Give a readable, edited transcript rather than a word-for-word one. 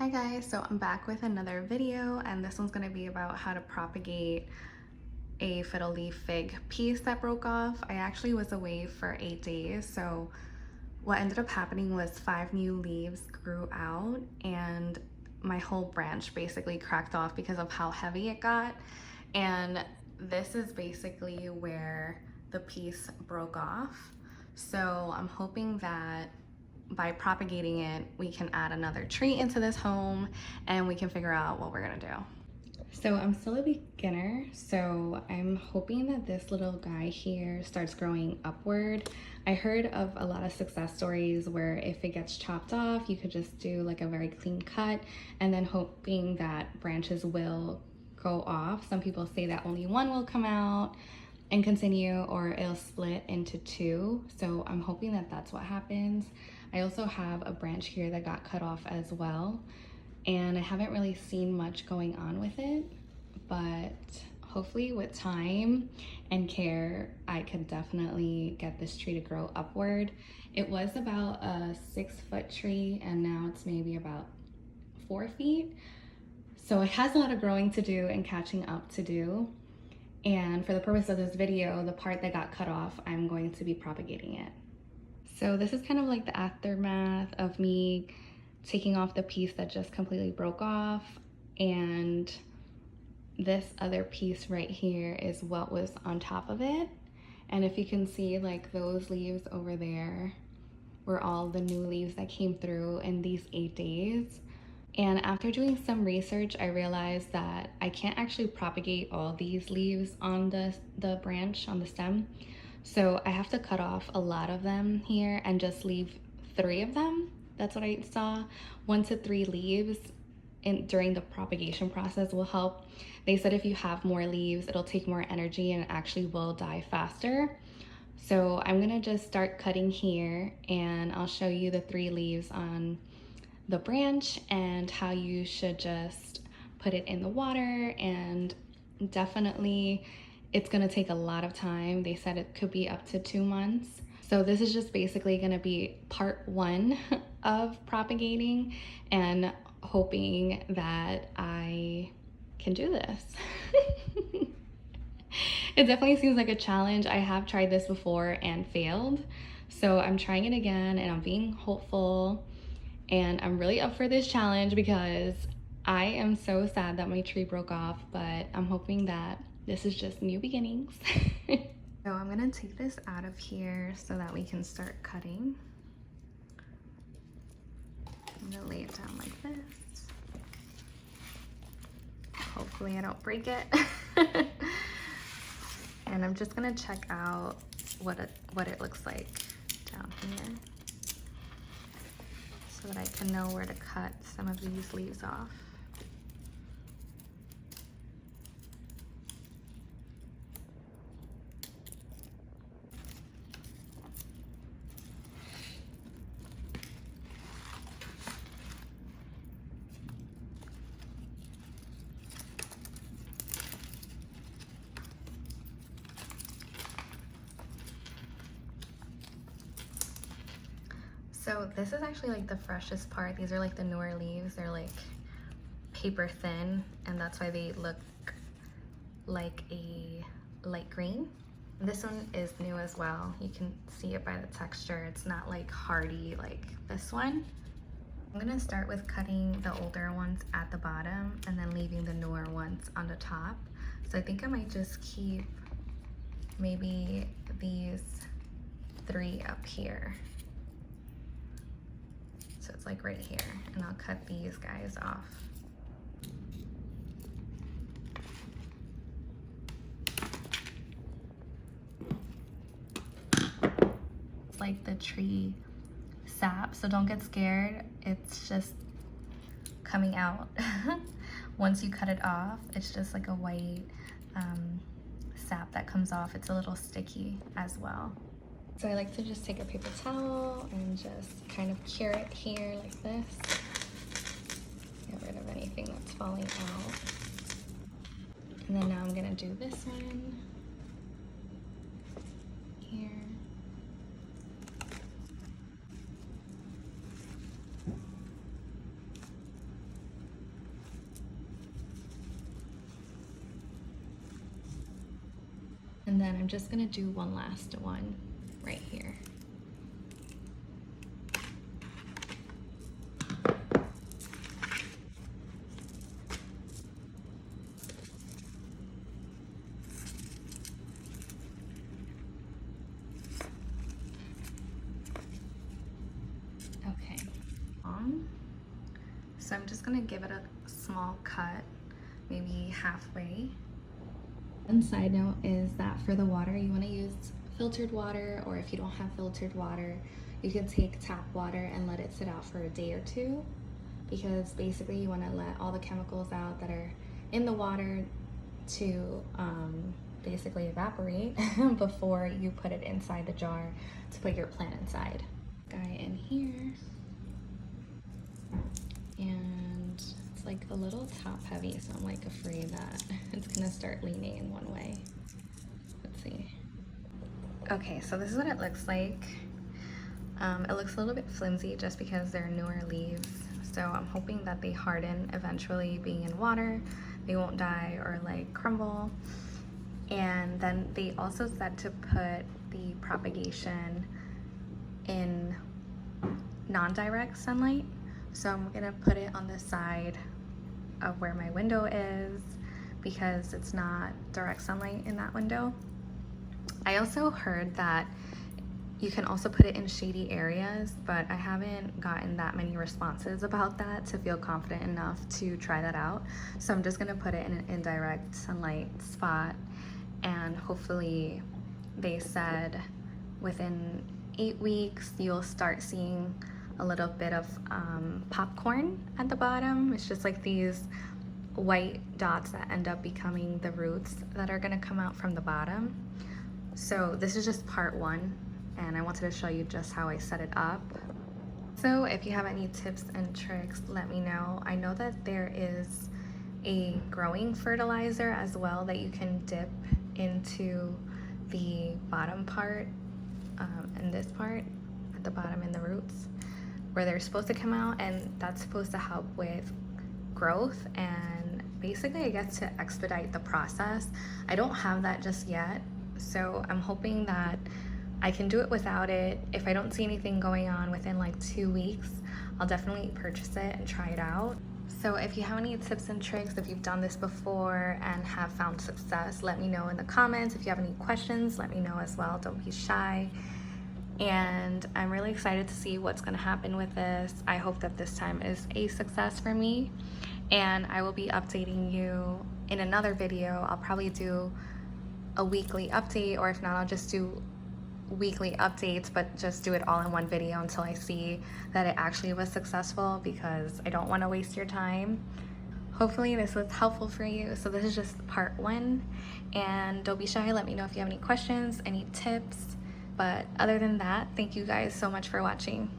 Hi guys, so I'm back with another video and this one's going to be about how to propagate a fiddle leaf fig piece that broke off. I actually was away for 8 days, so what ended up happening was 5 new leaves grew out and my whole branch basically cracked off because of how heavy it got. And this is basically where the piece broke off. So I'm hoping that by propagating it, we can add another tree into this home and we can figure out what we're gonna do. So I'm still a beginner, so I'm hoping that this little guy here starts growing upward. I heard of a lot of success stories where if it gets chopped off, you could just do like a very clean cut and then hoping that branches will go off. Some people say that only one will come out and continue, or it'll split into 2. So I'm hoping that that's what happens. I also have a branch here that got cut off as well, and I haven't really seen much going on with it, but hopefully with time and care, I could definitely get this tree to grow upward. It was about a 6-foot tree and now it's maybe about 4 feet. So it has a lot of growing to do and catching up to do. And for the purpose of this video, the part that got cut off, I'm going to be propagating it. So this is kind of like the aftermath of me taking off the piece that just completely broke off, and this other piece right here is what was on top of it. And if you can see, like, those leaves over there were all the new leaves that came through in these 8 days. And after doing some research, I realized that I can't actually propagate all these leaves on the branch, on the stem. So I have to cut off a lot of them here and just leave 3 of them. That's what I saw. 1 to 3 leaves during the propagation process will help. They said if you have more leaves, it'll take more energy and it actually will die faster. So I'm gonna just start cutting here and I'll show you the 3 leaves on the branch and how you should just put it in the water. And definitely it's gonna take a lot of time. They said it could be up to 2 months. So this is just basically gonna be part 1 of propagating and hoping that I can do this. It definitely seems like a challenge. I have tried this before and failed. So I'm trying it again and I'm being hopeful. And I'm really up for this challenge because I am so sad that my tree broke off, but I'm hoping that this is just new beginnings. So I'm gonna take this out of here so that we can start cutting. I'm gonna lay it down like this. Hopefully I don't break it. And I'm just gonna check out what it looks like down here, so that I can know where to cut some of these leaves off. So this is actually like the freshest part. These are like the newer leaves. They're like paper thin, and that's why they look like a light green. This one is new as well. You can see it by the texture. It's not like hardy like this one. I'm gonna start with cutting the older ones at the bottom and then leaving the newer ones on the top. So I think I might just keep maybe these 3 up here. So it's like right here, and I'll cut these guys off. It's like the tree sap, so don't get scared. It's just coming out. Once you cut it off, it's just like a white sap that comes off. It's a little sticky as well. So I like to just take a paper towel and just kind of cure it here like this. Get rid of anything that's falling out. And then now I'm gonna do this one here. And then I'm just gonna do one last one right here. Okay. So I'm just gonna give it a small cut, maybe halfway. One side note is that for the water, you wanna use filtered water, or if you don't have filtered water, you can take tap water and let it sit out for a day or two, because basically you wanna let all the chemicals out that are in the water to basically evaporate before you put it inside the jar to put your plant inside. Guy in here. And it's like a little top heavy, so I'm like afraid that it's gonna start leaning in one way. Let's see. Okay, so this is what it looks like. It looks a little bit flimsy just because they're newer leaves. So I'm hoping that they harden eventually being in water. They won't die or like crumble. And then they also said to put the propagation in non-direct sunlight. So I'm gonna put it on the side of where my window is because it's not direct sunlight in that window. I also heard that you can also put it in shady areas, but I haven't gotten that many responses about that to feel confident enough to try that out. So I'm just gonna put it in an indirect sunlight spot, and hopefully they said within 8 weeks you'll start seeing a little bit of popcorn at the bottom. It's just like these white dots that end up becoming the roots that are gonna come out from the bottom. So this is just part one, and I wanted to show you just how I set it up. So if you have any tips and tricks, let me know. I know that there is a growing fertilizer as well that you can dip into the bottom part and this part at the bottom in the roots where they're supposed to come out, and that's supposed to help with growth and basically I guess to expedite the process. I don't have that just yet, so I'm hoping that I can do it without it. If I don't see anything going on within like 2 weeks, I'll definitely purchase it and try it out. So if you have any tips and tricks, if you've done this before and have found success, let me know in the comments. If you have any questions, let me know as well. Don't be shy. And I'm really excited to see what's gonna happen with this. I hope that this time is a success for me. And I will be updating you in another video. I'll probably do a weekly update, or if not, I'll just do weekly updates, but just do it all in one video until I see that it actually was successful, because I don't want to waste your time. Hopefully this was helpful for you. So this is just part one, and don't be shy. Let me know if you have any questions, any tips. But other than that, thank you guys so much for watching.